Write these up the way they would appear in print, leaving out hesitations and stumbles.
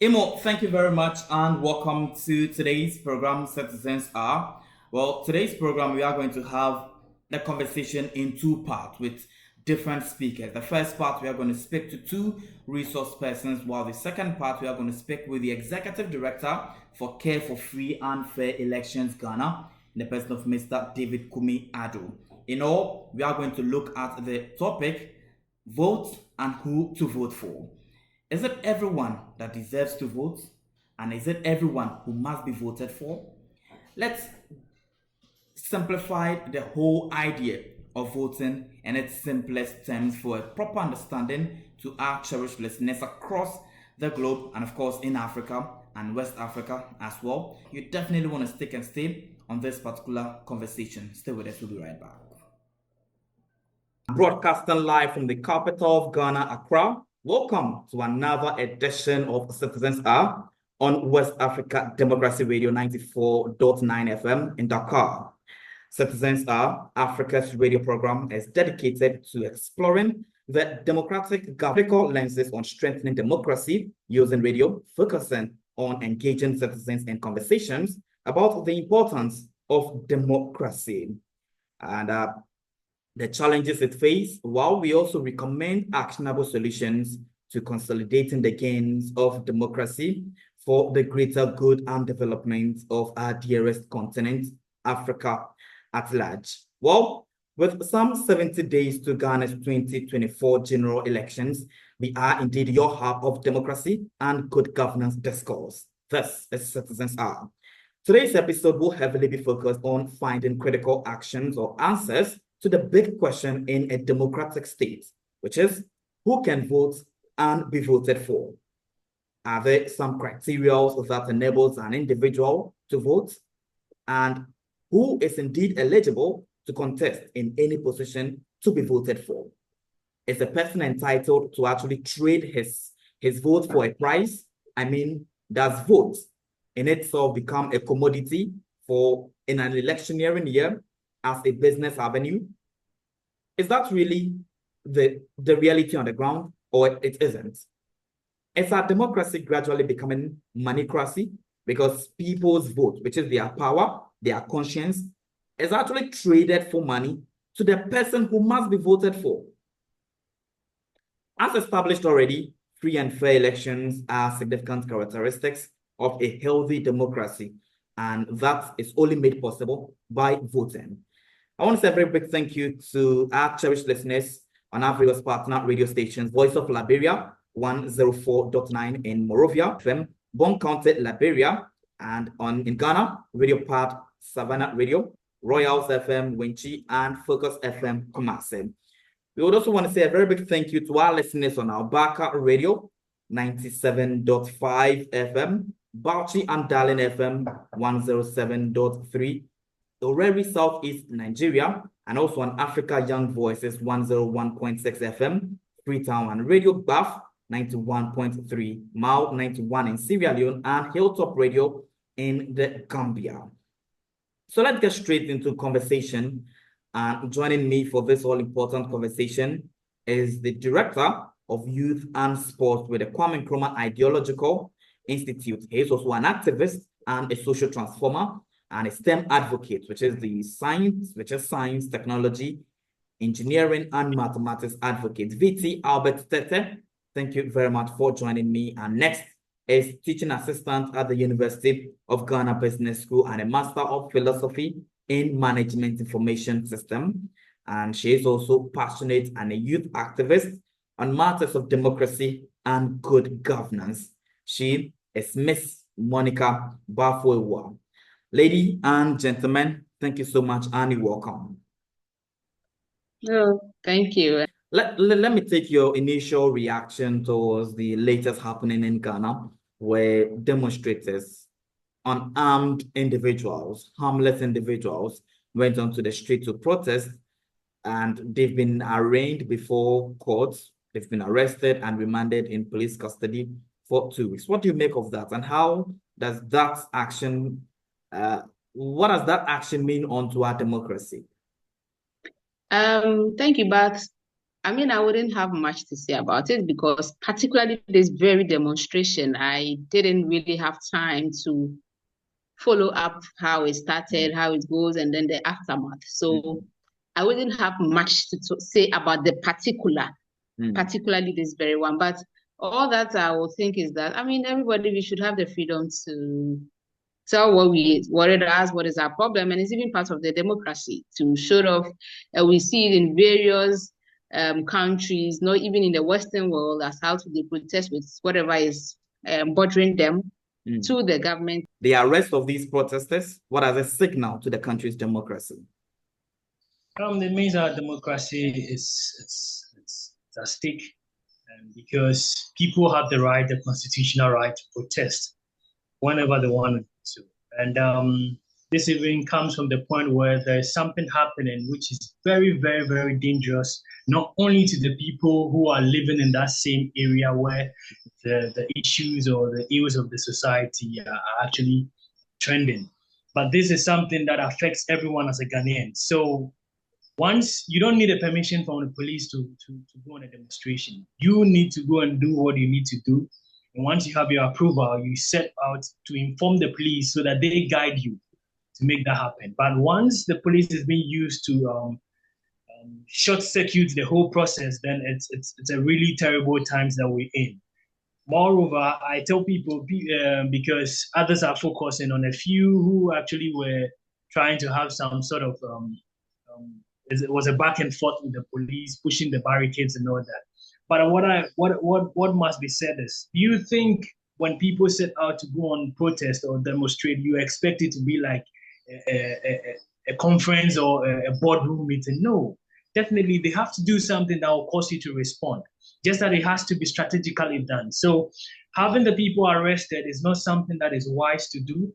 Imo, thank you very much and welcome to today's program, Citizens Are. Well, today's program, we are going to have a conversation in two parts with different speakers. The first part, we are going to speak to two resource persons, while the second part, we are going to speak with the Executive Director for Care for Free and Fair Elections Ghana, in the person of Mr. David Kumi Ado. In all, we are going to look at the topic, vote and who to vote for. Is it everyone that deserves to vote? And is it everyone who must be voted for? Let's simplify the whole idea of voting in its simplest terms for a proper understanding to our cherished listeners across the globe and, of course, in Africa and West Africa as well. You definitely want to stick and stay on this particular conversation. Stay with us, we'll be right back. Broadcasting live from the capital of Ghana, Accra. Welcome to another edition of Citizens Are on West Africa Democracy Radio 94.9 FM in Dakar. Citizens Are, Africa's radio program, is dedicated to exploring the democratic government lenses on strengthening democracy using radio, focusing on engaging citizens in conversations about the importance of democracy and the challenges it faces, while we also recommend actionable solutions to consolidating the gains of democracy for the greater good and development of our dearest continent, Africa at large. Well, with some 70 days to Ghana's 2024 general elections, we are indeed your hub of democracy and good governance discourse. This is Citizens Are. Today's episode will heavily be focused on finding critical actions or answers to the big question in a democratic state, which is who can vote and be voted for? Are there some criteria that enables an individual to vote? And who is indeed eligible to contest in any position to be voted for? Is a person entitled to actually trade his vote for a price? I mean, does vote in itself become a commodity for in an electioneering year as a business avenue? Is that really the reality on the ground, or it isn't? Is our democracy gradually becoming moneycracy because people's vote, which is their power, their conscience, is actually traded for money to the person who must be voted for? As established already, free and fair elections are significant characteristics of a healthy democracy, and that is only made possible by voting. I want to say a very big thank you to our cherished listeners on our various partner radio stations: Voice of Liberia, 104.9 in Morovia, FM, Bon County, Liberia, and in Ghana, Radio Pad, Savannah Radio, Royals FM, Winchi, and Focus FM, Kumasi. We would also want to say a very big thank you to our listeners on our Baka Radio, 97.5 FM, Bauchi and Darling FM, 107.3, Oreri Southeast Nigeria, and also on Africa Young Voices 101.6 FM, Freetown and Radio Buff 91.3, Mao 91 in Sierra Leone, and Hilltop Radio in the Gambia. So let's get straight into conversation. And joining me for this all-important conversation is the Director of Youth and Sports with the Kwame Nkrumah Ideological Institute. He is also an activist and a social transformer, and a STEM advocate, which is science, technology, engineering, and mathematics advocate. VT Albert Tete, thank you very much for joining me. And next is teaching assistant at the University of Ghana Business School and a Master of Philosophy in Management Information System. And she is also passionate and a youth activist on matters of democracy and good governance. She is Miss Monica Bafoewa. Ladies and gentlemen, thank you so much, and you're welcome. Oh, thank you. Let me take your initial reaction towards the latest happening in Ghana, where demonstrators, unarmed individuals, harmless individuals, went onto the street to protest, and they've been arraigned before courts. They've been arrested and remanded in police custody for 2 weeks. What do you make of that, and how does that action what does that action mean onto our democracy? Thank you, Bax. I mean, I wouldn't have much to say about it because particularly this very demonstration, I didn't really have time to follow up how it started, how it goes, and then the aftermath. So I wouldn't have much to say about the particularly this very one. But all that I will think is that, I mean, everybody, we should have the freedom to tell what it is, what is our problem, and it's even part of the democracy to show off. We see it in various countries, not even in the Western world, as how to they protest with whatever is bothering them to the government. The arrest of these protesters, what are the signal to the country's democracy? It means our democracy is at stake, because people have the right, the constitutional right, to protest whenever they want to. And this even comes from the point where there's something happening which is very, very, very dangerous, not only to the people who are living in that same area where the issues or the ills of the society are actually trending, but this is something that affects everyone as a Ghanaian. So once you don't need a permission from the police to go on a demonstration, you need to go and do what you need to do. And once you have your approval, you set out to inform the police so that they guide you to make that happen. But once the police is being used to short circuit the whole process, then it's a really terrible times that we're in. Moreover, I tell people, because others are focusing on a few who actually were trying to have some sort of it was a back and forth with the police, pushing the barricades and all that. But what must be said is, do you think when people set out to go on protest or demonstrate, you expect it to be like a conference or a boardroom meeting? No, definitely they have to do something that will cause you to respond. Just that it has to be strategically done. So having the people arrested is not something that is wise to do.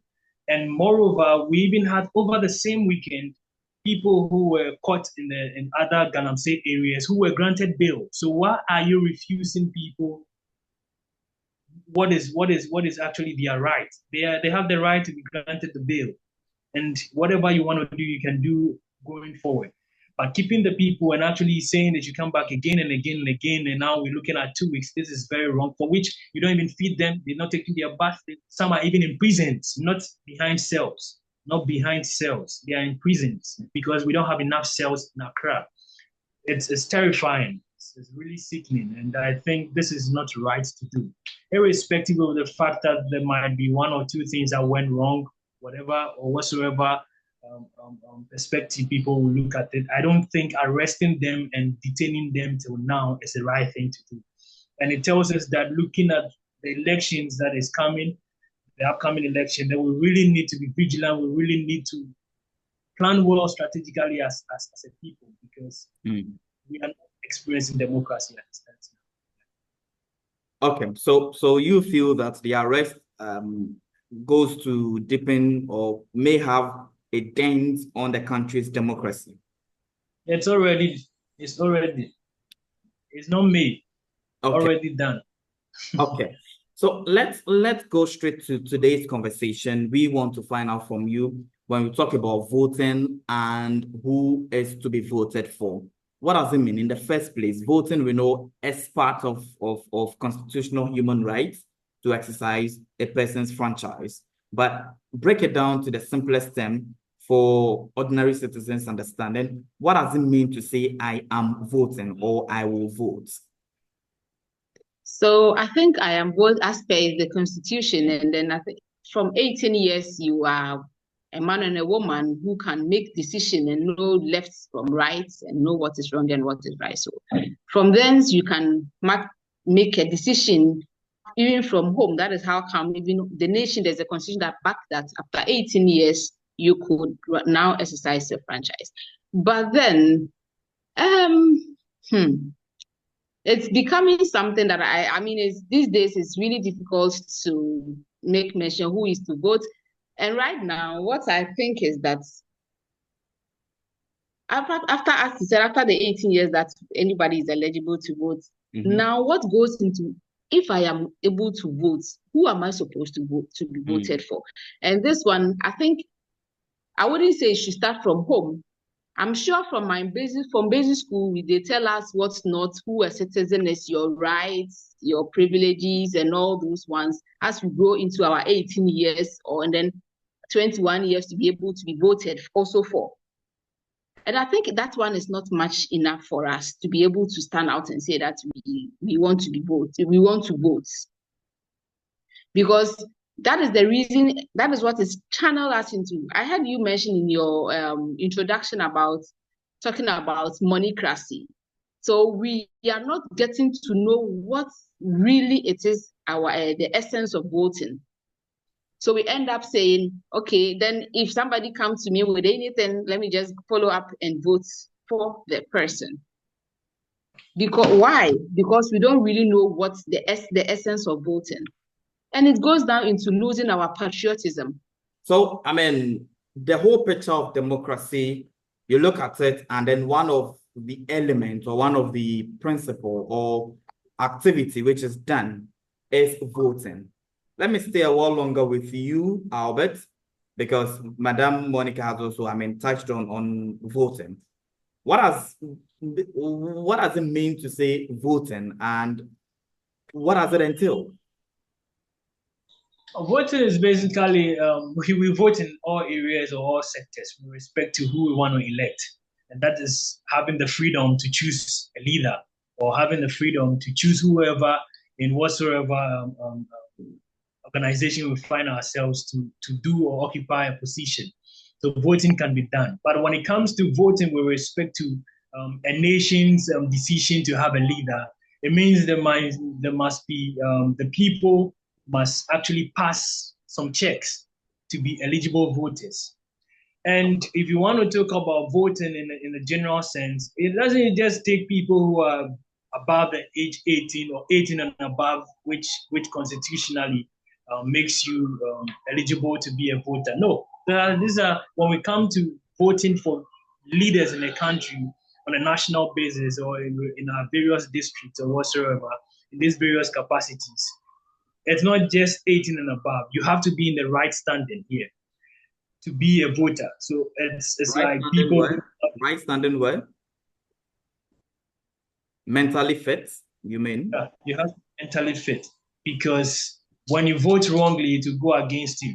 And moreover, we even had over the same weekend people who were caught in other Galamsey areas who were granted bail. So why are you refusing people what is actually their right? They have the right to be granted the bail, and whatever you want to do, you can do going forward. But keeping the people and actually saying that you come back again and again and again, and now we're looking at 2 weeks, this is very wrong, for which you don't even feed them, they're not taking their bath, some are even in prisons, not behind cells. They are in prisons because we don't have enough cells in Accra. It's terrifying. It's really sickening. And I think this is not right to do. Irrespective of the fact that there might be one or two things that went wrong, whatever or whatsoever perspective people will look at it, I don't think arresting them and detaining them till now is the right thing to do. And it tells us that looking at the elections that is coming, the upcoming election, that we really need to be vigilant. We really need to plan well strategically as a people, because we are not experiencing democracy at this time. Okay, so you feel that the arrest goes to deepen or may have a dent on the country's democracy? It's not made. Okay. Already done. Okay. So let's go straight to today's conversation. We want to find out from you, when we talk about voting and who is to be voted for, what does it mean? In the first place, voting, we know, as part of constitutional human rights to exercise a person's franchise. But break it down to the simplest term for ordinary citizens' understanding. What does it mean to say I am voting or I will vote? So I think I am both as per the Constitution, and then I think from 18 years you are a man and a woman who can make decision and know left from right and know what is wrong and what is right. So from then you can make a decision even from home. That is how come even the nation, there's a constitution that back that after 18 years you could now exercise your franchise. But then it's becoming something that I mean, these days it's really difficult to make mention who is to vote. And right now, what I think is that after the 18 years that anybody is eligible to vote, now what goes into, if I am able to vote, who am I supposed to vote to be voted for? And this one, I think I wouldn't say it should start from home. I'm sure from basic school, they tell us what's not, who a citizen is, your rights, your privileges, and all those ones as we grow into our 18 years and then 21 years to be able to be voted also for. And I think that one is not much enough for us to be able to stand out and say that we want to vote. Because that is the reason, that is what is channeled us into. I heard you mention in your introduction about talking about moneycracy. So we are not getting to know what really it is, the essence of voting. So we end up saying, okay, then if somebody comes to me with anything, let me just follow up and vote for the person. Why? Because we don't really know what's the essence of voting. And it goes down into losing our patriotism. So, I mean, the whole picture of democracy, you look at it, and then one of the elements or one of the principle or activity which is done is voting. Let me stay a while longer with you, Albert, because Madam Monica has also, touched on voting. What does it mean to say voting, and what does it entail? Voting is basically, we vote in all areas or all sectors with respect to who we want to elect. And that is having the freedom to choose a leader or having the freedom to choose whoever in whatsoever organization we find ourselves to do or occupy a position. So voting can be done. But when it comes to voting with respect to a nation's decision to have a leader, it means there must be the people must actually pass some checks to be eligible voters. And if you want to talk about voting in a general sense, it doesn't just take people who are above the age 18 or 18 and above, which constitutionally makes you eligible to be a voter. No, these are when we come to voting for leaders in a country on a national basis or in our various districts or whatsoever, in these various capacities. It's not just 18 and above. You have to be in the right standing here to be a voter. So it's right like people right standing where? Mentally fit, you mean? Yeah, you have to be mentally fit because when you vote wrongly, it will go against you.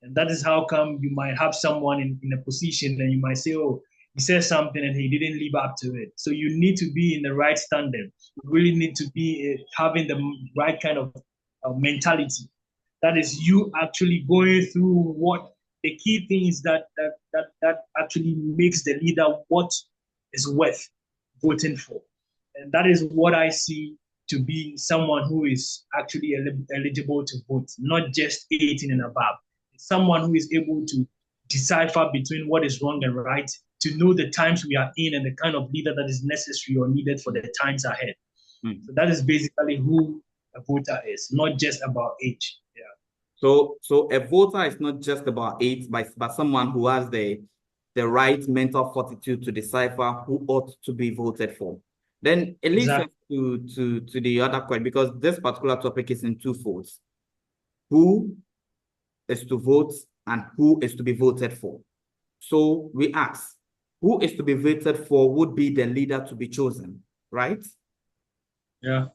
And that is how come you might have someone in a position and you might say, oh, he said something and he didn't live up to it. So you need to be in the right standing. You really need to be having the right kind of mentality. That is you actually going through what the key things that actually makes the leader what is worth voting for. And that is what I see to be someone who is actually eligible to vote, not just 18 and above. Someone who is able to decipher between what is wrong and right, to know the times we are in and the kind of leader that is necessary or needed for the times ahead. So that is basically who a voter is, not just about age. Yeah. So a voter is not just about age, but someone who has the right mental fortitude to decipher who ought to be voted for. Then it leads us to the other point, because this particular topic is in two folds. Who is to vote and who is to be voted for? So we ask, who is to be voted for would be the leader to be chosen, right? Yeah.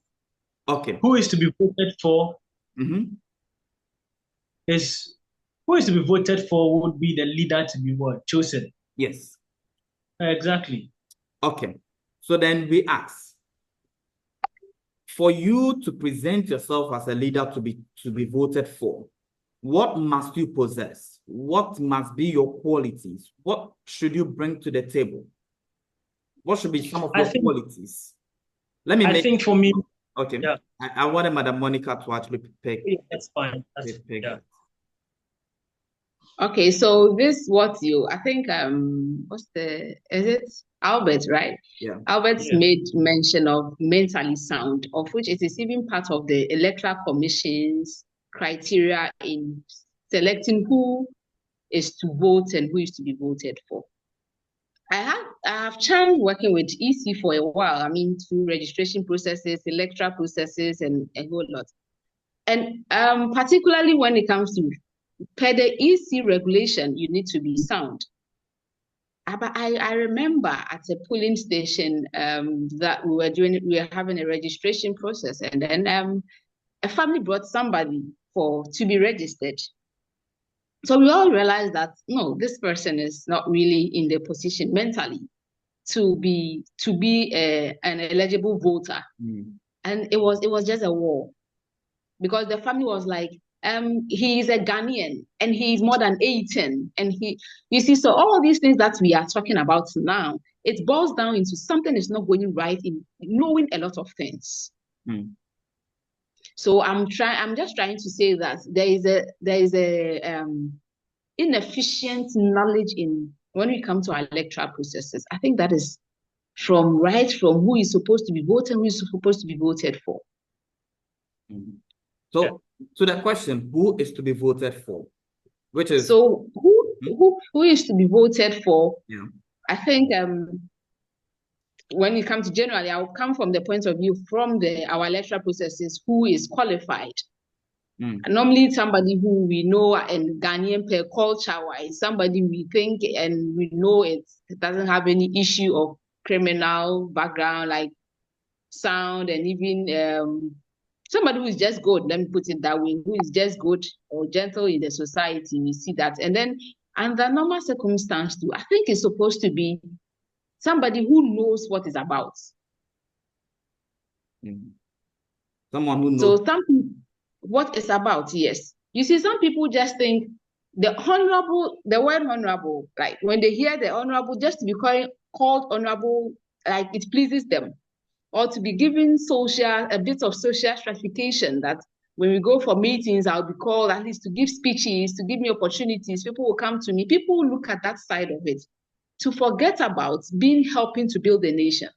Okay. Who is to be voted for is who is to be voted for would be the leader to be what? Chosen. Yes. Exactly. Okay. So then we ask, for you to present yourself as a leader to be voted for, what must you possess? What must be your qualities? What should you bring to the table? What should be some of your qualities? I think for me, okay. Yeah. I wanted Madam Monica to actually pick. Yeah, that's fine. Yeah. Okay, so this I think is it Albert, right? Yeah. Albert made mention of mentally sound, of which it is even part of the Electoral Commission's criteria in selecting who is to vote and who is to be voted for. I have chance working with EC for a while. Through registration processes, electoral processes, and a whole lot. And particularly when it comes to per the EC regulation, you need to be sound. But I remember at a polling station that we were having a registration process, and then a family brought somebody to be registered. So we all realized that no, this person is not really in the position mentally to be an eligible voter. And it was just a war, because the family was like, he is a Ghanaian and he's more than 18, and you see, so all these things that we are talking about now, it boils down into something is not going right in knowing a lot of things. So I'm just trying to say that there is a inefficient knowledge in when we come to our electoral processes. I think that is from who is supposed to be voted, who is supposed to be voted for. So to the question, who is to be voted for? Which is so who is to be voted for? Yeah. I think when it comes to generally, I'll come from the point of view from our electoral processes, who is qualified. Normally somebody who we know in Ghanaian per culture-wise, somebody we think and we know it doesn't have any issue of criminal background, like sound, and even somebody who is just good, let me put it that way, who is just good or gentle in the society. We see that. And then under normal circumstance too, I think it's supposed to be somebody who knows what it's about. Someone who knows. So what it's about, yes. You see, some people just think the word honorable, like when they hear the honorable, just to be called honorable, like it pleases them. Or to be given a bit of social stratification, that when we go for meetings, I'll be called at least to give speeches, to give me opportunities. People will come to me. People will look at that side of it to forget about helping to build a nation.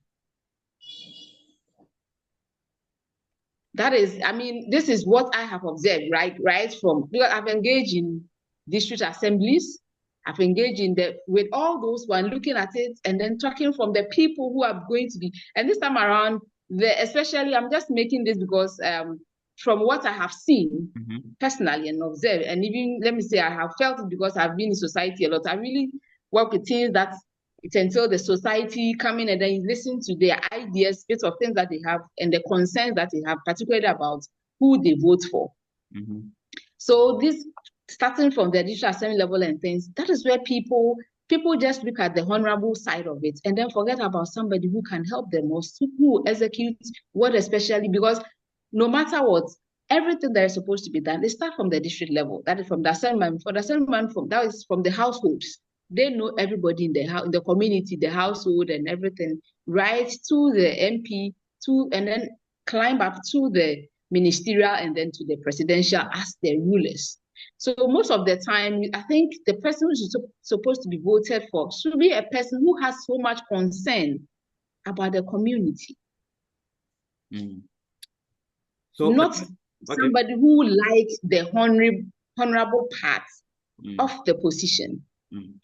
That is, I mean, this is what I have observed, right from, because I've engaged in district assemblies, I've engaged with all those who are looking at it, and then talking from the people who are going to be, and this time around, especially, I'm just making this because from what I have seen personally and observed, and even, let me say, I have felt it because I've been in society a lot. I really work with things that it entails the society coming and then listen to their ideas, bits of things that they have, and the concerns that they have, particularly about who they vote for. So this, starting from the district assembly level and things, that is where people just look at the honorable side of it and then forget about somebody who can help them or who executes what, especially because no matter what, everything that is supposed to be done, they start from the district level. That is from the assemblyman. For the assemblyman, that is from the households. They know everybody in the community, the household, and everything, right to the MP, and then climb up to the ministerial and then to the presidential as the rulers. So most of the time, I think the person who is supposed to be voted for should be a person who has so much concern about the community. So not somebody who likes the honorable part of the position.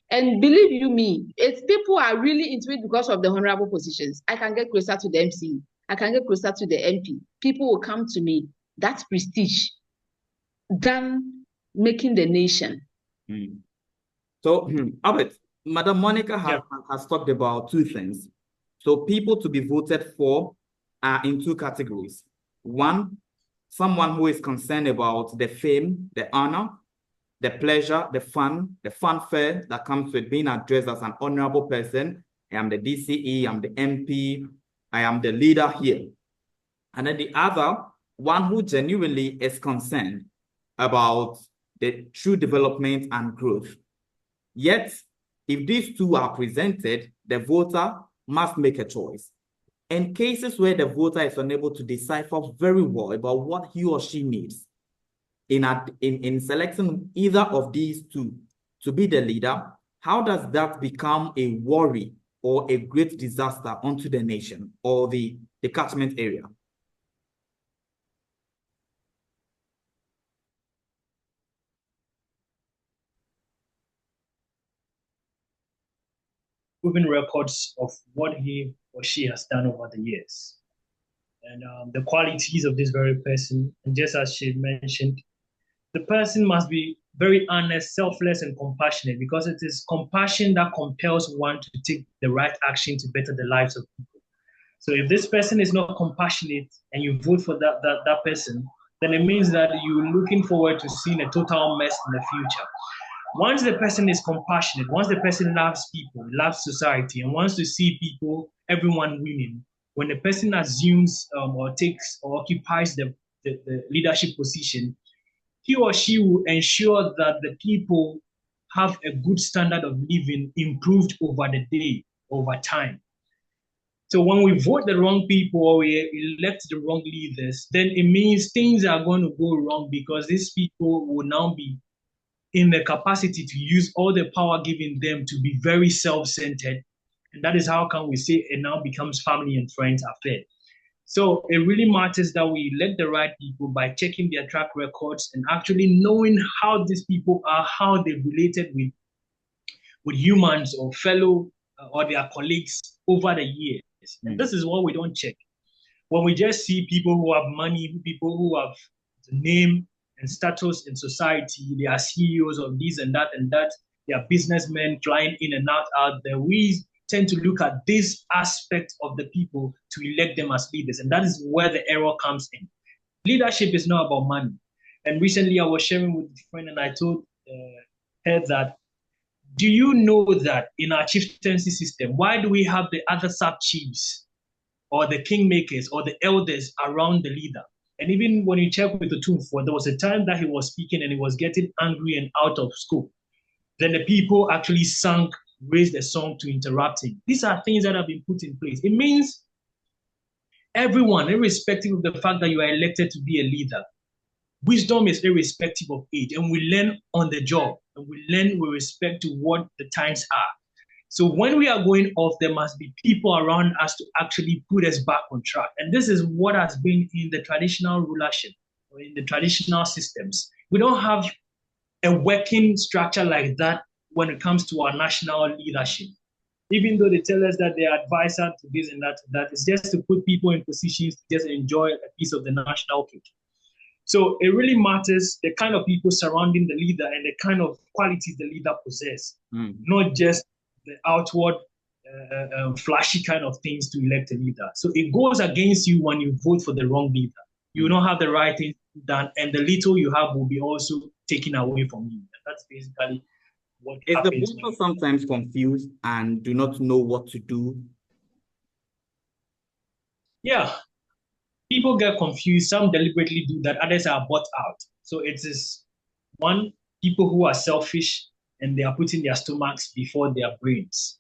And believe you me, it's people are really into it because of the honorable positions. I can get closer to the MC. I can get closer to the MP. People will come to me. That's prestige than making the nation. So, Albert, Madam Monica has talked about two things. So people to be voted for are in two categories. One, someone who is concerned about the fame, the honor, the pleasure, the fanfare that comes with being addressed as an honorable person. I am the DCE, I'm the MP, I am the leader here. And then the other, one who genuinely is concerned about the true development and growth. Yet, if these two are presented, the voter must make a choice. In cases where the voter is unable to decipher very well about what he or she needs, in selecting either of these two to be the leader, how does that become a worry or a great disaster onto the nation or the catchment area? Proven records of what he or she has done over the years. And the qualities of this very person, and just as she mentioned, the person must be very honest, selfless, and compassionate, because it is compassion that compels one to take the right action to better the lives of people. So if this person is not compassionate and you vote for that person, then it means that you're looking forward to seeing a total mess in the future. Once the person is compassionate, once the person loves people, loves society, and wants to see people, everyone winning, when the person assumes or takes or occupies the leadership position, he or she will ensure that the people have a good standard of living improved over the day, over time. So when we vote the wrong people or we elect the wrong leaders, then it means things are going to go wrong, because these people will now be in the capacity to use all the power given them to be very self-centered. And that is how can we say it now becomes family and friends affair. So it really matters that we elect the right people by checking their track records and actually knowing how these people are, how they related with humans or fellow or their colleagues over the years. And this is what we don't check. When we just see people who have money, people who have the name and status in society, they are CEOs of this and that, they are businessmen flying in and out there, we tend to look at this aspect of the people to elect them as leaders. And that is where the error comes in. Leadership is not about money. And recently I was sharing with a friend and I told her that, do you know that in our chieftaincy system, why do we have the other sub-chiefs or the kingmakers or the elders around the leader? And even when you check with the Tumfo, there was a time that he was speaking and he was getting angry and out of scope. Then the people actually raised a song to interrupt him. These are things that have been put in place. It means everyone, irrespective of the fact that you are elected to be a leader, wisdom is irrespective of age, and we learn on the job, and we learn with respect to what the times are. So when we are going off, there must be people around us to actually put us back on track. And this is what has been in the traditional rulership or in the traditional systems. We don't have a working structure like that when it comes to our national leadership. Even though they tell us that they advise us to this and that is just to put people in positions to just enjoy a piece of the national cake. So it really matters the kind of people surrounding the leader and the kind of qualities the leader possesses, not just the outward flashy kind of things to elect a leader. So it goes against you when you vote for the wrong leader. You don't have the right thing done, and the little you have will be also taken away from you. And that's basically what happens. Is the voter sometimes confused and do not know what to do? Yeah. People get confused. Some deliberately do that. Others are bought out. So it is one, people who are selfish and they are putting their stomachs before their brains.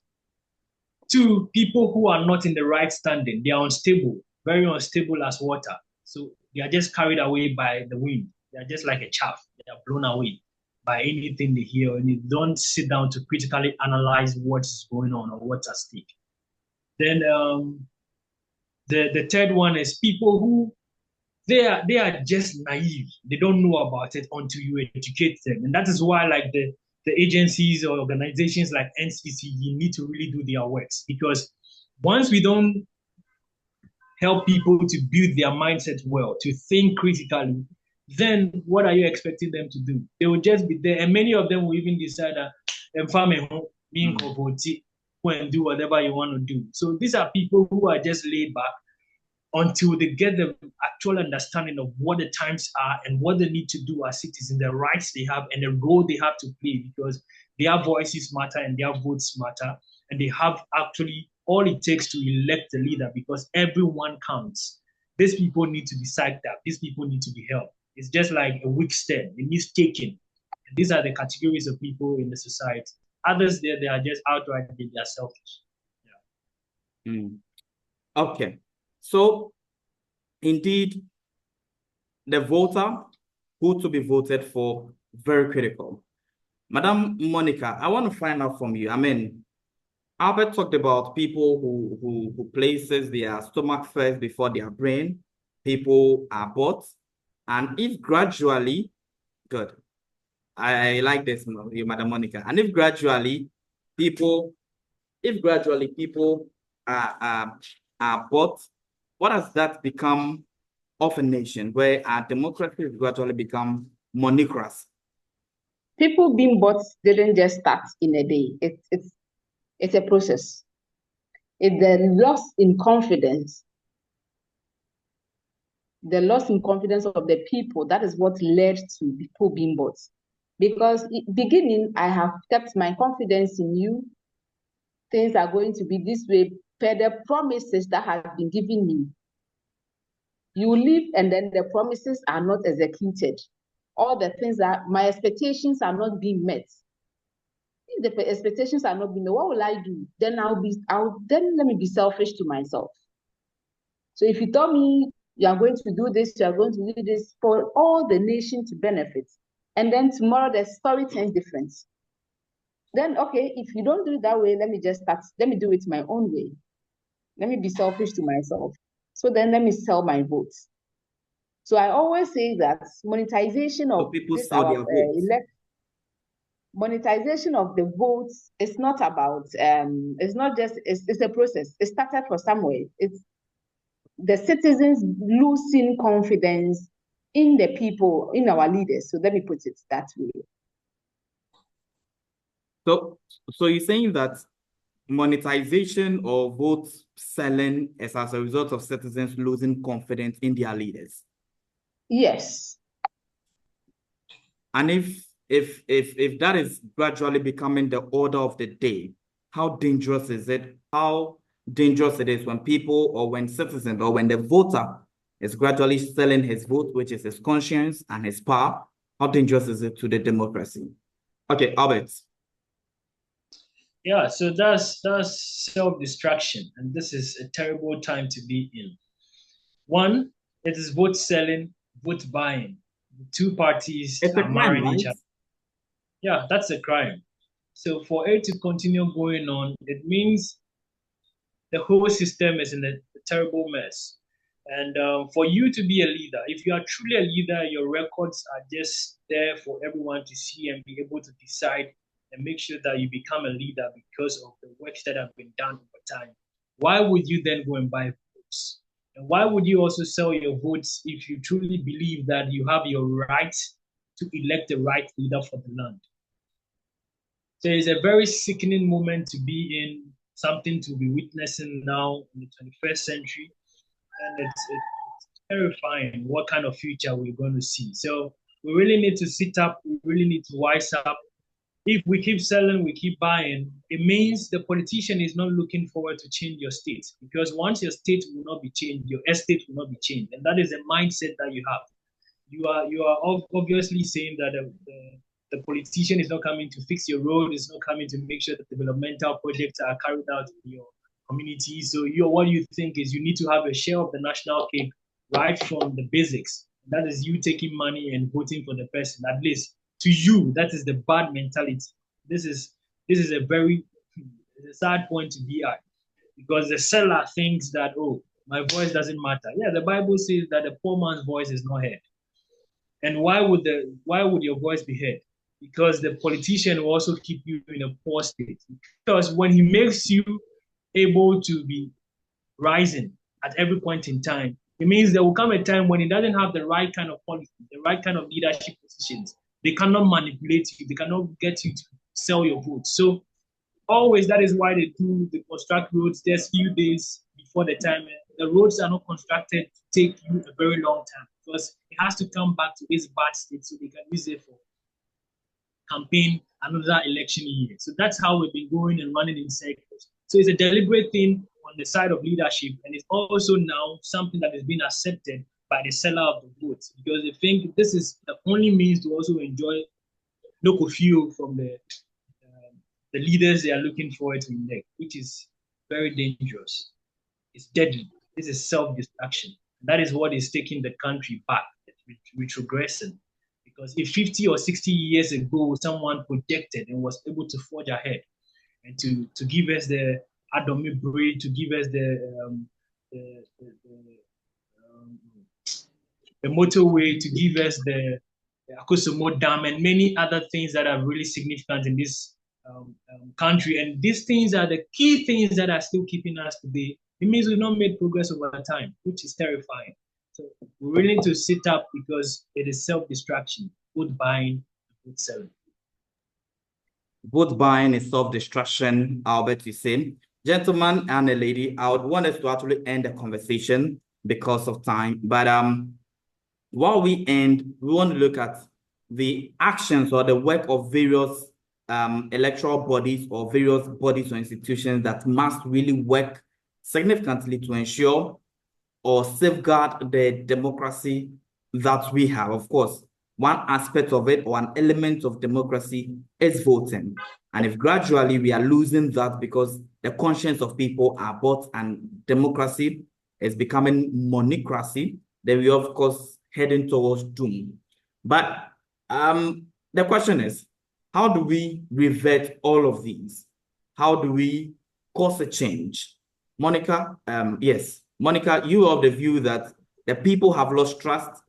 Two, people who are not in the right standing. They are unstable, very unstable as water. So they are just carried away by the wind. They are just like a chaff. They are blown away by anything they hear, and they don't sit down to critically analyze what's going on or what's at stake. Then the third one is people who they are just naive. They don't know about it until you educate them. And that is why like the agencies or organizations like NCCE need to really do their works, because once we don't help people to build their mindset well, to think critically, then what are you expecting them to do? They will just be there. And many of them will even decide that go and do whatever you want to do. So these are people who are just laid back until they get the actual understanding of what the times are and what they need to do as citizens, the rights they have and the role they have to play, because their voices matter and their votes matter, and they have actually all it takes to elect the leader, because everyone counts. These people need to be psyched up. These people need to be helped. It's just like a weak stem. It needs taking. And these are the categories of people in the society. Others, they are just outright, they are selfish. Yeah. Okay. So, indeed, the voter, who to be voted for, very critical. Madam Monica, I want to find out from you. I mean, Albert talked about people who places their stomach first before their brain. People are bought. And if gradually, good, I like this, you, Madam Monica. And if gradually people are bought, what does that become of a nation where our democracy has gradually become monocrious? people being bought didn't just start in a day. It's a process. It's the loss in confidence. The loss in confidence of the people, that is what led to people being bought. Because beginning, I have kept my confidence in you. Things are going to be this way per the promises that have been given me. You leave and then the promises are not executed. All the things that my expectations are not being met. If the expectations are not being met, what will I do? Then then let me be selfish to myself. So if you tell me you are going to do this, you are going to do this for all the nation to benefit, and then tomorrow the story turns different, then okay, if you don't do it that way, let me do it my own way. Let me be selfish to myself. So then let me sell my votes. So I always say that monetization of people sell their votes. Monetization of the votes is not about it's not just it's a process. It started for somewhere. It's the citizens losing confidence in the people, in our leaders. So let me put it that way. So you're saying that monetization or vote selling is as a result of citizens losing confidence in their leaders? Yes. And if that is gradually becoming the order of the day, how dangerous is it? How dangerous it is when people or when citizens or when the voter is gradually selling his vote, which is his conscience and his power? How dangerous is it to the democracy? Okay, Albert. Yeah, so that's self-destruction, and this is a terrible time to be in. One, it is vote selling, vote buying. The two parties It's a are crime, marrying right? each other. Yeah, that's a crime. So for it to continue going on, it means the whole system is in a terrible mess. And for you to be a leader, if you are truly a leader, your records are just there for everyone to see and be able to decide and make sure that you become a leader because of the works that have been done over time. Why would you then go and buy votes? And why would you also sell your votes if you truly believe that you have your right to elect the right leader for the land? So it's a very sickening moment to be in, something to be witnessing now in the 21st century. And it's terrifying what kind of future we're going to see. So we really need to sit up. We really need to wise up. If we keep selling, we keep buying, it means the politician is not looking forward to change your state, because once your state will not be changed, your estate will not be changed. And that is the mindset that you have. You are obviously saying that the politician is not coming to fix your road, is not coming to make sure that developmental projects are carried out in your community. So what you think is you need to have a share of the national cake right from the basics. That is you taking money and voting for the person. At least to you, that is the bad mentality. This is a very sad point to be at, because the seller thinks that, oh, my voice doesn't matter. Yeah, the Bible says that the poor man's voice is not heard. And why would your voice be heard? Because the politician will also keep you in a poor state. Because when he makes you able to be rising at every point in time, it means there will come a time when he doesn't have the right kind of policy, the right kind of leadership positions. They cannot manipulate you. They cannot get you to sell your vote. So always, that is why they construct roads just few days before the time. The roads are not constructed to take you a very long time, because it has to come back to its bad state so they can use it for campaign another election year. So that's how we've been going and running in circles. So it's a deliberate thing on the side of leadership, and it's also now something that is being accepted by the seller of the votes, because they think this is the only means to also enjoy local fuel from the leaders they are looking forward to elect, which is very dangerous. It's deadly. This is self-destruction. That is what is taking the country back, retrogressing. Because if 50 or 60 years ago, someone projected and was able to forge ahead and to give us the Adomi Bridge, to give us the motorway, to give us the Akusumo Dam, and many other things that are really significant in this country. And these things are the key things that are still keeping us today. It means we've not made progress over time, which is terrifying. So we really need to sit up, because it is self-destruction, food buying, food selling. vote buying is self-destruction, Albert is saying. Gentleman and a lady, I would want us to actually end the conversation because of time. But while we end, we want to look at the actions or the work of various electoral bodies or various bodies or institutions that must really work significantly to ensure or safeguard the democracy that we have. Of course, one aspect of it or an element of democracy is voting. And if gradually we are losing that because the conscience of people are bought and democracy is becoming monocracy, then we of course heading towards doom. But the question is, how do we revert all of these? How do we cause a change? Monica, yes. Monica, you are of the view that the people have lost trust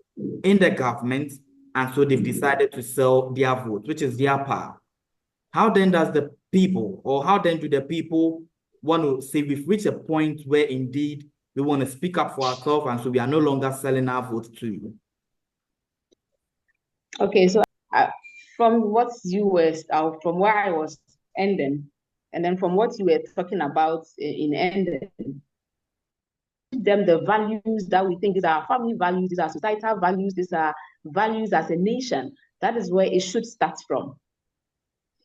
in the government, and so they've decided to sell their vote, which is their power. How then does the people, or how then do the people want to say we've reached a point where indeed we want to speak up for ourselves, and so we are no longer selling our vote to you? Okay, so from what you were, from where I was ending, and then from what you were talking about in ending, them the values that we think is our family values, these are societal values, these are values as a nation. That is where it should start from.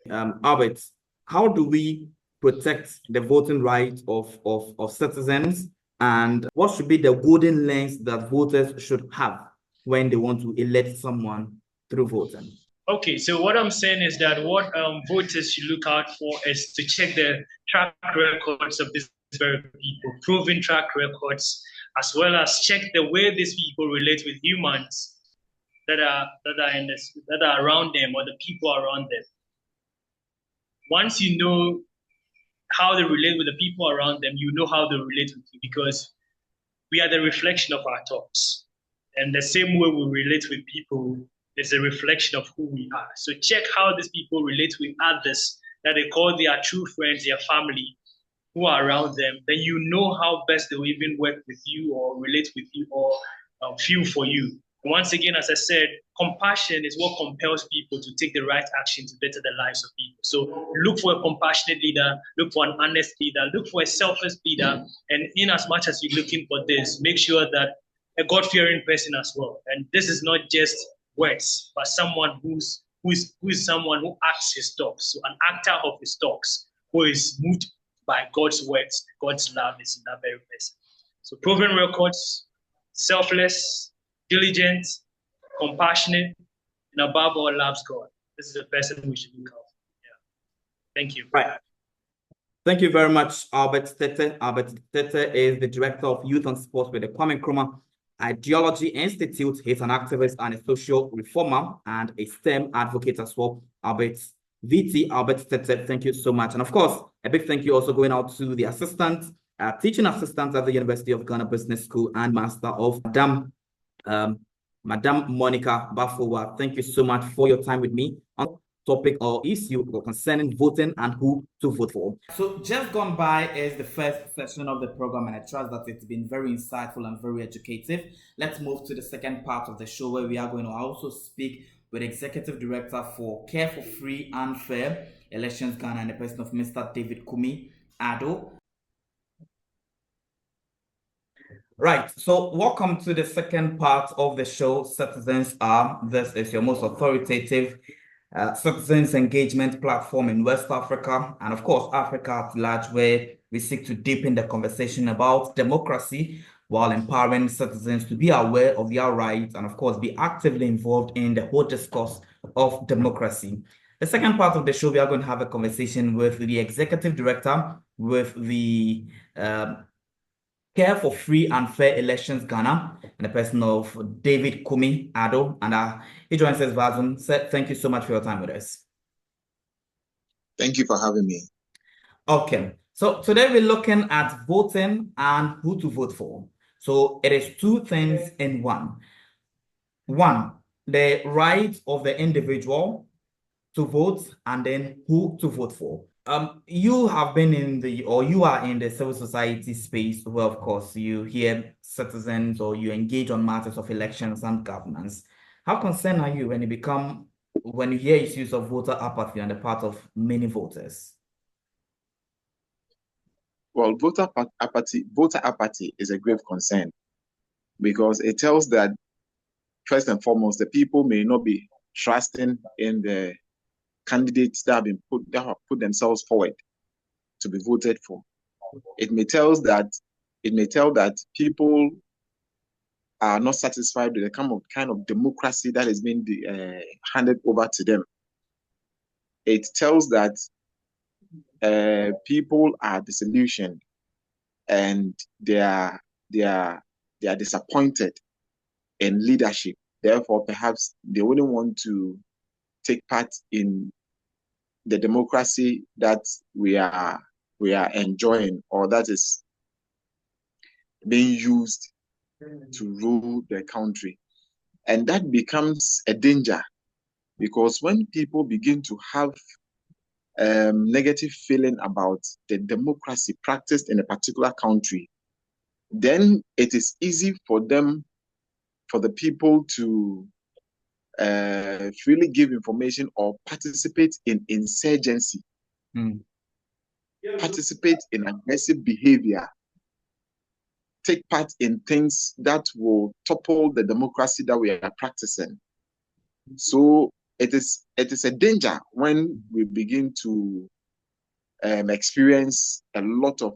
Albert, how do we protect the voting rights of citizens, and what should be the golden lens that voters should have when they want to elect someone through voting? Okay, so what I'm saying is that what voters should look out for is to check the track records of these very people, proven track records, as well as check the way these people relate with humans that are around them or the people around them. Once you know how they relate with the people around them, you know how they relate with you, because we are the reflection of our thoughts. And the same way we relate with people is a reflection of who we are. So check how these people relate with others that they call their true friends, their family, who are around them. Then you know how best they will even work with you or relate with you or feel for you. Once again, as I said, compassion is what compels people to take the right action to better the lives of people. So look for a compassionate leader, look for an honest leader, look for a selfless leader. And in as much as you're looking for this, make sure that a God-fearing person as well. And this is not just words, but someone who's someone who acts his talks. So an actor of his talks, who is moved by God's words, God's love is in that very person. So proven records, selfless, diligent, compassionate, and above all loves God. This is the person we should look out for. Yeah. Thank you. Right. Thank you very much, Albert Tete. Albert Tete is the Director of Youth and Sports with the Kwame Nkrumah Ideology Institute. He's an activist and a social reformer and a STEM advocate as well. Albert Tete, thank you so much. And of course, a big thank you also going out to the assistant, teaching assistant at the University of Ghana Business School and Master of Madam Monica Bafowa. Thank you so much for your time with me on topic or issue concerning voting and who to vote for. So just gone by is the first session of the program, and I trust that it's been very insightful and very educative. Let's move to the second part of the show, where we are going to also speak with Executive Director for Care for Free and Fair Elections Ghana, and the person of Mr. David Kumi Ado. Right, so welcome to the second part of the show, Citizens Are. This is your most authoritative citizens engagement platform in West Africa, and of course, Africa at large, where we seek to deepen the conversation about democracy while empowering citizens to be aware of their rights and, of course, be actively involved in the whole discourse of democracy. The second part of the show, we are going to have a conversation with the Executive Director with the Care for Free and Fair Elections Ghana, and the person of David Kumi Ado, and he joins us via Zoom. Thank you so much for your time with us. Thank you for having me. Okay, so today we're looking at voting and who to vote for. So it is two things in one. One, the right of the individual to vote, and then who to vote for. You have been you are in the civil society space where, of course, you hear citizens or you engage on matters of elections and governance. How concerned are you when you become when you hear issues of voter apathy on the part of many voters? Well, voter apathy is a grave concern because it tells that, first and foremost, the people may not be trusting in the candidates that have put themselves forward to be voted for. It may tell that people are not satisfied with the kind of democracy that is being handed over to them. It tells that people are disillusioned and they are disappointed in leadership. Therefore, perhaps they wouldn't want to take part in the democracy that we are enjoying, or that is being used to rule the country. And that becomes a danger, because when people begin to have negative feeling about the democracy practiced in a particular country, then it is easy for the people to freely give information or participate in insurgency, participate in aggressive behavior, take part in things that will topple the democracy that we are practicing. So it is a danger when we begin to experience a lot of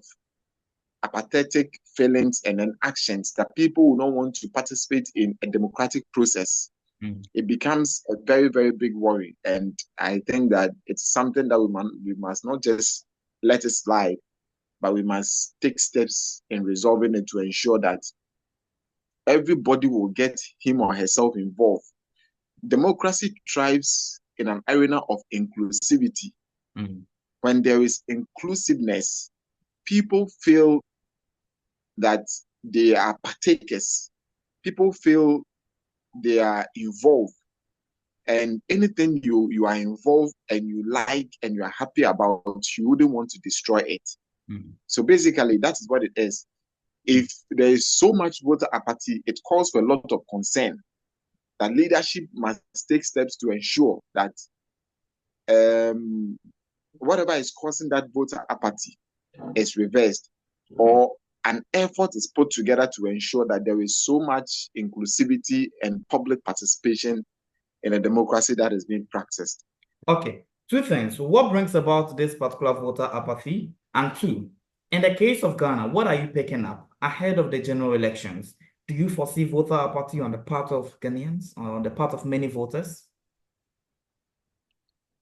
apathetic feelings and then actions that people will not want to participate in a democratic process. It becomes a very, very big worry. And I think that it's something that we must not just let it slide, but we must take steps in resolving it to ensure that everybody will get him or herself involved. Democracy thrives in an arena of inclusivity. When there is inclusiveness, people feel that they are partakers. People feel they are involved. And anything you are involved and you like and you are happy about, you wouldn't want to destroy it. So basically, that is what it is. If there is so much voter apathy, it calls for a lot of concern that leadership must take steps to ensure that whatever is causing that voter apathy is reversed, or an effort is put together to ensure that there is so much inclusivity and public participation in a democracy that is being practiced. Okay, two things. What brings about this particular voter apathy? And two, in the case of Ghana, what are you picking up ahead of the general elections? Do you foresee voter apathy on the part of Ghanaians or on the part of many voters?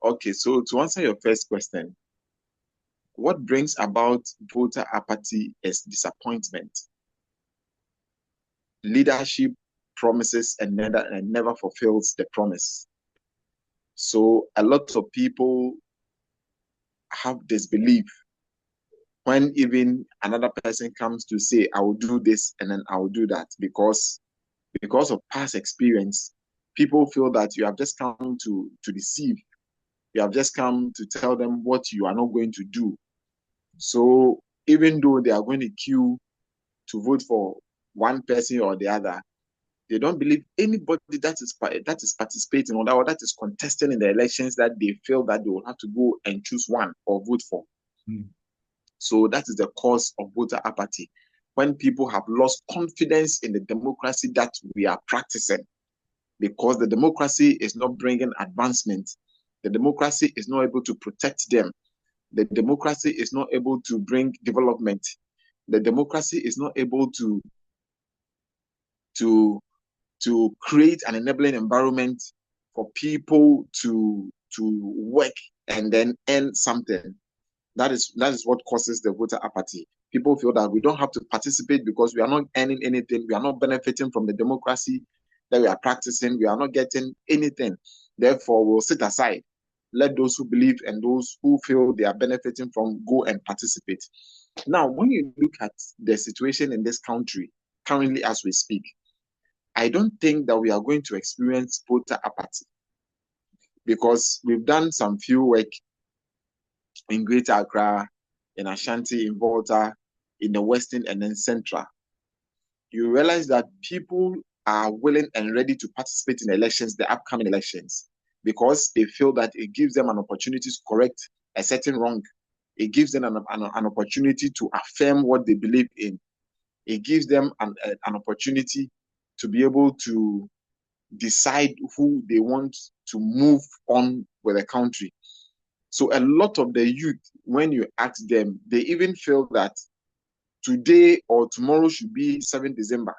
Okay, so to answer your first question, what brings about voter apathy is disappointment. Leadership promises and never fulfills the promise. So a lot of people have disbelief when even another person comes to say, I will do this and then I will do that, because of past experience. People feel that you have just come to deceive. You have just come to tell them what you are not going to do. So even though they are going to queue to vote for one person or the other, they don't believe anybody that is participating or that is contesting in the elections, that they feel that they will have to go and choose one or vote for. So that is the cause of voter apathy. When people have lost confidence in the democracy that we are practicing, because the democracy is not bringing advancement, the democracy is not able to protect them, the democracy is not able to bring development, the democracy is not able to create an enabling environment for people to work and then earn something. That is what causes the voter apathy. People feel that we don't have to participate because we are not earning anything, we are not benefiting from the democracy that we are practicing, we are not getting anything. Therefore, we'll sit aside. Let those who believe and those who feel they are benefiting from go and participate. Now, when you look at the situation in this country currently as we speak, I don't think that we are going to experience voter apathy, because we've done some field work in Greater Accra, in Ashanti, in Volta, in the Western and then Central. You realize that people are willing and ready to participate in elections, the upcoming elections. because they feel that it gives them an opportunity to correct a certain wrong. It gives them an opportunity to affirm what they believe in. It gives them an opportunity to be able to decide who they want to move on with the country. So a lot of the youth, when you ask them, they even feel that today or tomorrow should be 7th December,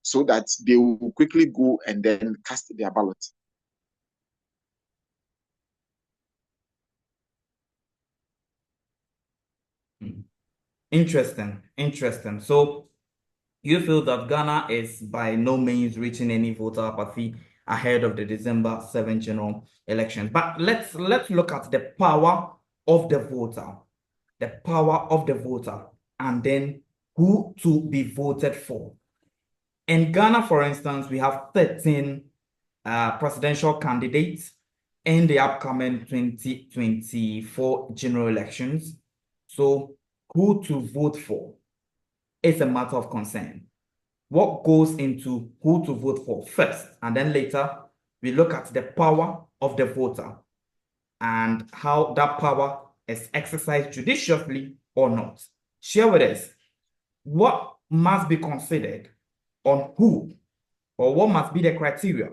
so that they will quickly go and then cast their ballot. Interesting. So you feel that Ghana is by no means reaching any voter apathy ahead of the December 7th general elections. But let's look at the power of the voter. The power of the voter, and then who to be voted for. In Ghana, for instance, we have 13 presidential candidates in the upcoming 2024 general elections. So who to vote for is a matter of concern. What goes into who to vote for first, and then later we look at the power of the voter and how that power is exercised judiciously or not. Share with us what must be considered on who, or what must be the criteria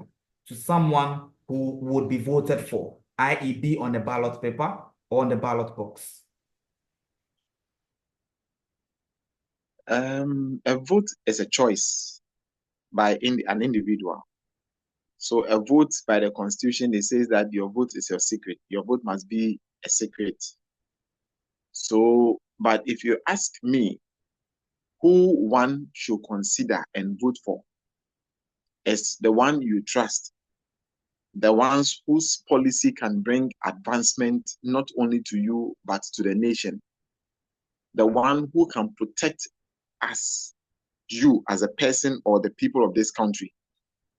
to someone who would be voted for, i.e. be on the ballot paper or on the ballot box. A vote is a choice by an individual. So a vote by the Constitution, it says that your vote is your secret. Your vote must be a secret. So, but if you ask me who one should consider and vote for, is the one you trust, the ones whose policy can bring advancement not only to you, but to the nation. The one who can protect us, you as a person or the people of this country.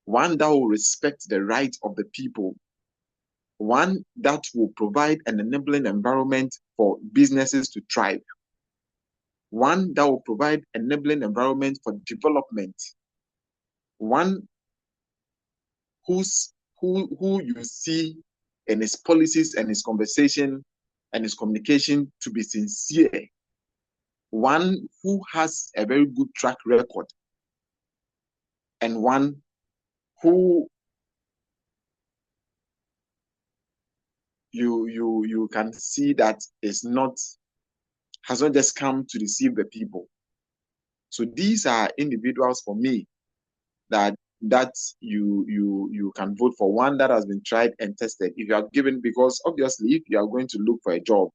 One that will respect the rights of the people. One that will provide an enabling environment for businesses to thrive. One that will provide enabling environment for development. One who you see in his policies and his conversation and his communication to be sincere. One who has a very good track record. And one who you can see that has not just come to deceive the people. So these are individuals for me that you can vote for. One that has been tried and tested. If you are given, because obviously if you are going to look for a job,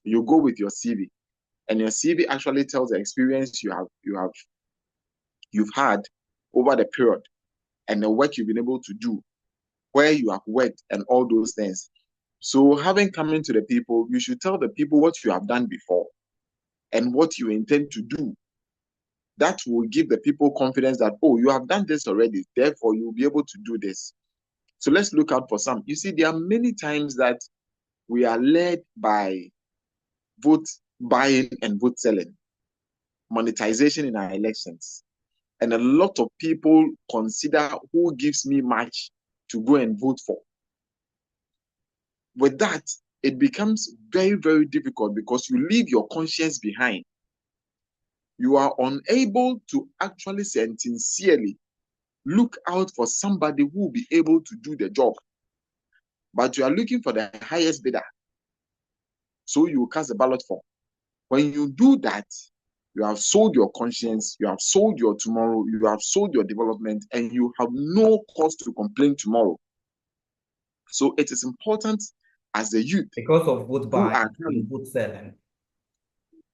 you go with your CV, and your CV actually tells the experience you've had over the period and the work you've been able to do, where you have worked and all those things. So having come into the people, you should tell the people what you have done before and what you intend to do. That will give the people confidence that, oh, you have done this already, therefore you'll be able to do this. So let's look out for some. You see, there are many times that we are led by vote buying and vote selling, monetization in our elections. And a lot of people consider who gives me much to go and vote for. With that, it becomes very, very difficult because you leave your conscience behind. You are unable to actually sincerely look out for somebody who will be able to do the job. But you are looking for the highest bidder. So you cast a ballot for. When you do that, you have sold your conscience, you have sold your tomorrow, you have sold your development, and you have no cause to complain tomorrow. So it is important as the youth. Because of vote buying and vote selling.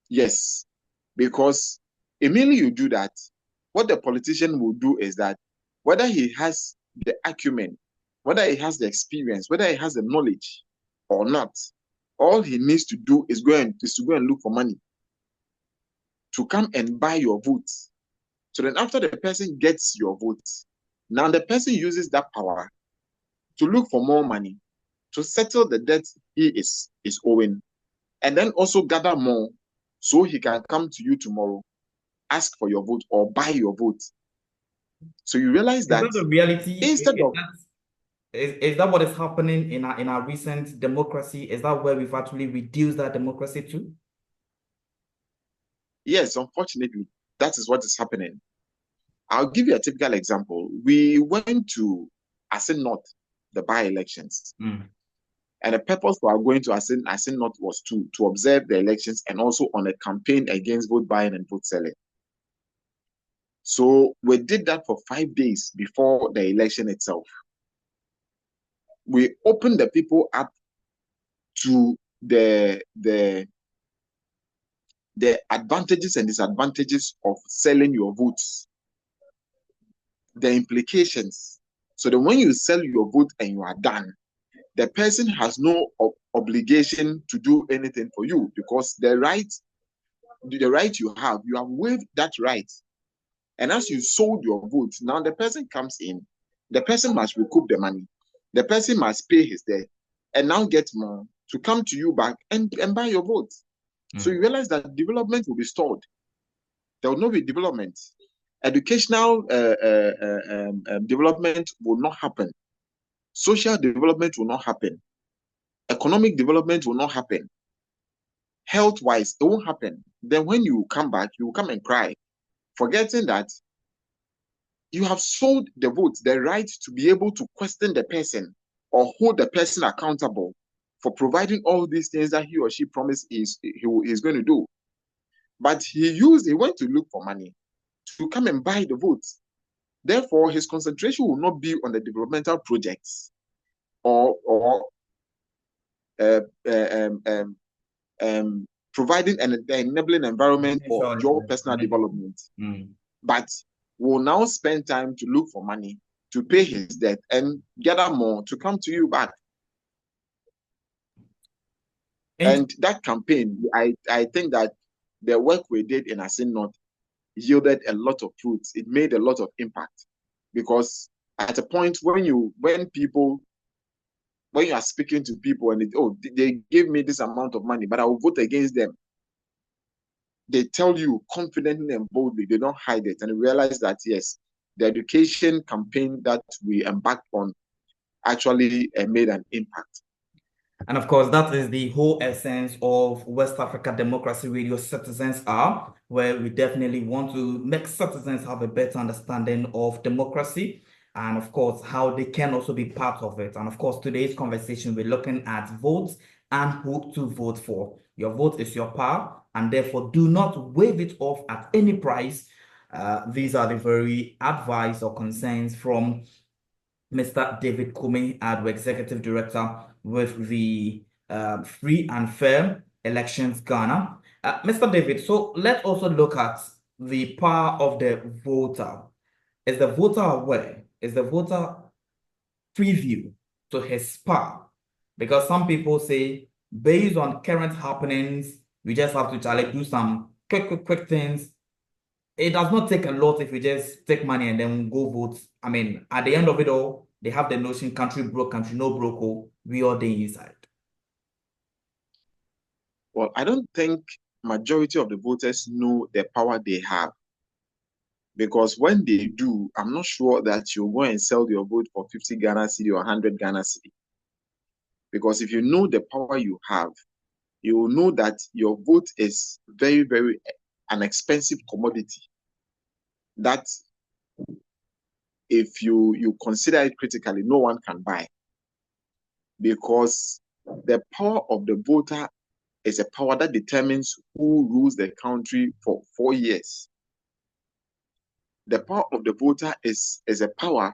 Yes, because immediately you do that, what the politician will do is that whether he has the acumen, whether he has the experience, whether he has the knowledge or not, all he needs to do is to go and look for money to come and buy your votes. So then after the person gets your votes, now the person uses that power to look for more money, to settle the debt he is owing, and then also gather more so he can come to you tomorrow, ask for your vote or buy your vote. So you realize that the reality instead of Is that what is happening in our recent democracy? Is that where we've actually reduced that democracy to? Yes, unfortunately, that is what is happening. I'll give you a typical example. We went to Asin North, the by-elections. And the purpose for our going to Asin North was to observe the elections and also on a campaign against vote buying and vote selling. So we did that for 5 days before the election itself. We opened the people up to the advantages and disadvantages of selling your votes, the implications. So that when you sell your vote and you are done, the person has no obligation to do anything for you, because the right you have waived that right. And as you sold your vote, now the person comes in, the person must recoup the money, the person must pay his debt, and now get more to come to you back and buy your vote. So you realize that development will be stalled. There will not be development. Educational development will not happen. Social development will not happen. Economic development will not happen. Health-wise, it won't happen. Then when you come back, you will come and cry, forgetting that you have sold the vote, the right to be able to question the person or hold the person accountable for providing all these things that he or she promised he is going to do. But he went to look for money to come and buy the votes. Therefore, his concentration will not be on the developmental projects or providing an enabling environment for your personal development. But will now spend time to look for money to pay his debt and gather more to come to you back. And that campaign, I think that the work we did in Asin North yielded a lot of fruits. It made a lot of impact, because at a point when you are speaking to people and they give me this amount of money, but I will vote against them, they tell you confidently and boldly, they don't hide it, and realize that yes, the education campaign that we embarked on actually made an impact. And of course, that is the whole essence of West Africa Democracy Radio Citizens Are, where we definitely want to make citizens have a better understanding of democracy and, of course, how they can also be part of it. And, of course, today's conversation, we're looking at votes and who to vote for. Your vote is your power, and therefore do not waive it off at any price. These are the very advice or concerns from Mr. David Kumi, the Executive Director with the Free and Fair Elections Ghana. Mr. David, so let's also look at the power of the voter. Is the voter aware? Is the voter preview to his power? Because some people say, based on current happenings, we just have to do some quick things. It does not take a lot if we just take money and then go vote. I mean, at the end of it all, they have the notion country broke, country no broke, we all day inside. Well, I don't think majority of the voters know the power they have. Because when they do, I'm not sure that you'll go and sell your vote for 50 Ghana cedi or 100 Ghana cedi. Because if you know the power you have, you will know that your vote is very, very an expensive commodity that if you consider it critically, no one can buy. Because the power of the voter is a power that determines who rules the country for 4 years. The power of the voter is a power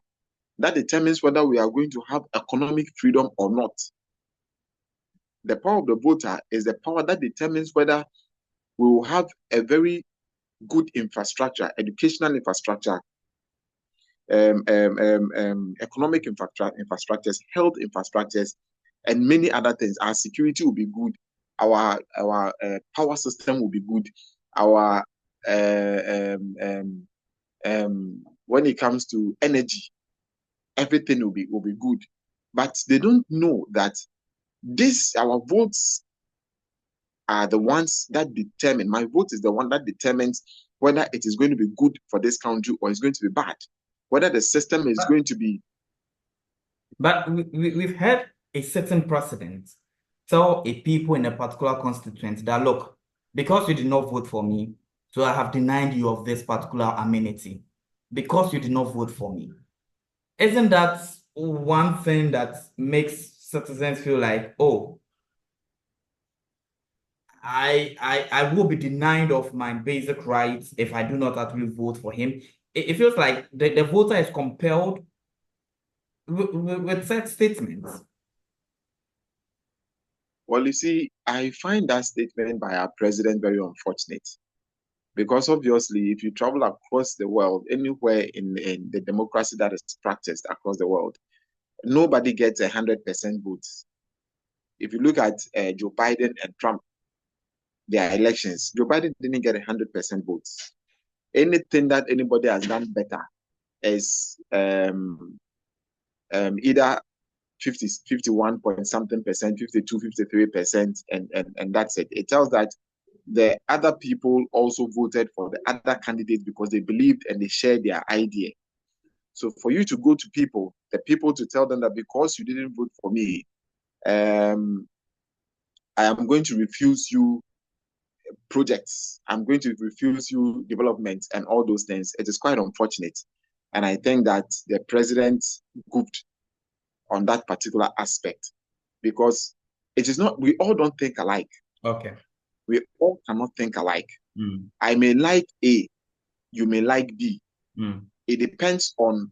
that determines whether we are going to have economic freedom or not. The power of the voter is the power that determines whether we will have a very good infrastructure, educational infrastructure, economic infrastructures, health infrastructures, and many other things. Our security will be good. Our power system will be good. Our when it comes to energy, everything will be good. But they don't know that our votes are the ones that determine. My vote is the one that determines whether it is going to be good for this country or it's going to be bad. Whether the system is going to be But we've had a certain precedent tell a people in a particular constituency that, look, because you did not vote for me, so I have denied you of this particular amenity because you did not vote for me. Isn't that one thing that makes citizens feel like, oh, I will be denied of my basic rights if I do not actually vote for him? It feels like the voter is compelled with such statements. Well, you see, I find that statement by our president very unfortunate because obviously, if you travel across the world, anywhere in the democracy that is practiced across the world, nobody gets 100% votes. If you look at Joe Biden and Trump, their elections, Joe Biden didn't get 100% votes. Anything that anybody has done better is either 50, 51 point something percent, 52, 53%, and that's it. It tells that the other people also voted for the other candidates because they believed and they shared their idea. So for you to go to people, the people to tell them that because you didn't vote for me, I am going to refuse you projects. I'm going to refuse you development and all those things. It is quite unfortunate. And I think that the president goofed on that particular aspect because it is not, we all don't think alike. Okay. We all cannot think alike. Mm. I may like A, you may like B. Mm. It depends on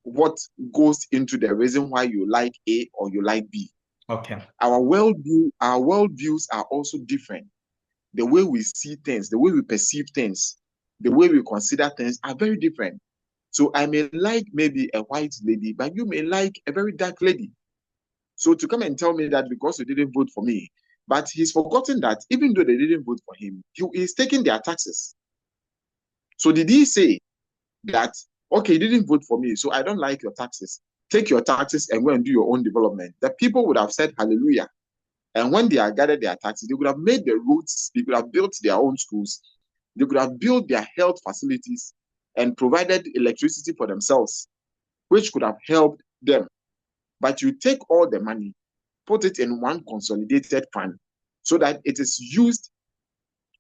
what goes into the reason why you like A or you like B. Okay. Our worldviews are also different. The way we see things, the way we perceive things, the way we consider things are very different. So I may like maybe a white lady, but you may like a very dark lady. So to come and tell me that because you didn't vote for me, but he's forgotten that even though they didn't vote for him, he is taking their taxes. So did he say that, okay, you didn't vote for me, so I don't like your taxes. Take your taxes and go and do your own development. The people would have said hallelujah. And when they are gathered their taxes, they could have made the roads, they could have built their own schools, they could have built their health facilities and provided electricity for themselves, which could have helped them. But you take all the money, put it in one consolidated fund so that it is used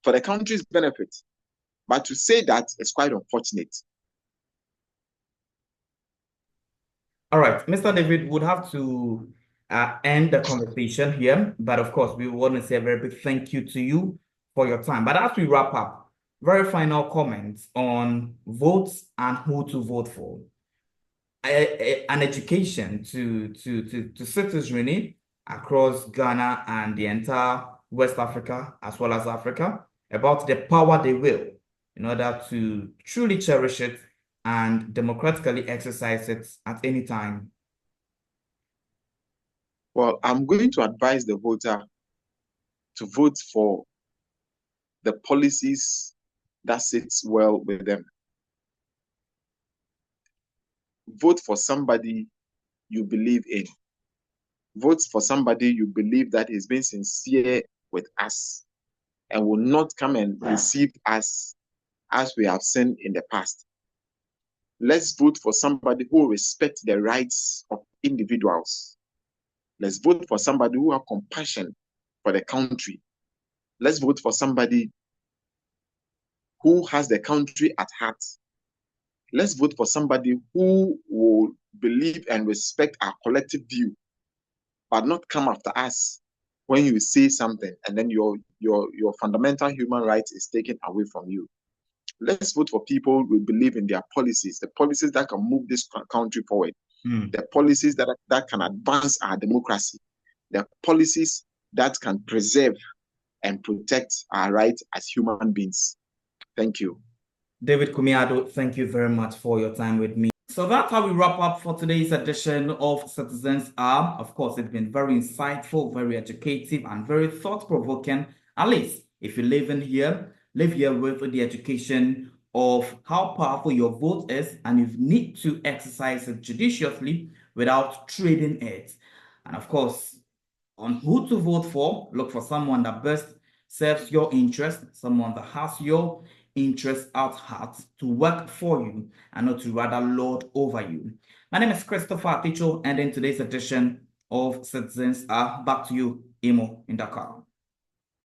for the country's benefit. But to say that is quite unfortunate. All right, Mr. David would have to end the conversation here, but of course, we want to say a very big thank you to you for your time. But as we wrap up, very final comments on votes and who to vote for. An education to citizenry across Ghana and the entire West Africa, as well as Africa, about the power they will in order to truly cherish it and democratically exercise it at any time. Well, I'm going to advise the voter to vote for the policies that sits well with them. Vote for somebody you believe in. Vote for somebody you believe that is being sincere with us and will not come and receive us as we have seen in the past. Let's vote for somebody who respects the rights of individuals. Let's vote for somebody who has compassion for the country. Let's vote for somebody who has the country at heart. Let's vote for somebody who will believe and respect our collective view, but not come after us when you say something and then your fundamental human rights is taken away from you. Let's vote for people who believe in their policies, the policies that can move this country forward, the policies that can advance our democracy, the policies that can preserve and protect our rights as human beings. Thank you. David Kumiado, thank you very much for your time with me. So that's how we wrap up for today's edition of Citizens Arm. Of course, it's been very insightful, very educative, and very thought-provoking. At least, if you live here with the education of how powerful your vote is, and you need to exercise it judiciously without trading it. And of course, on who to vote for, look for someone that best serves your interest, someone that has your interest at heart to work for you and not to rather lord over you. My name is Christopher Aticho, and in today's edition of Citizens Are, back to you, Imo in Dakar.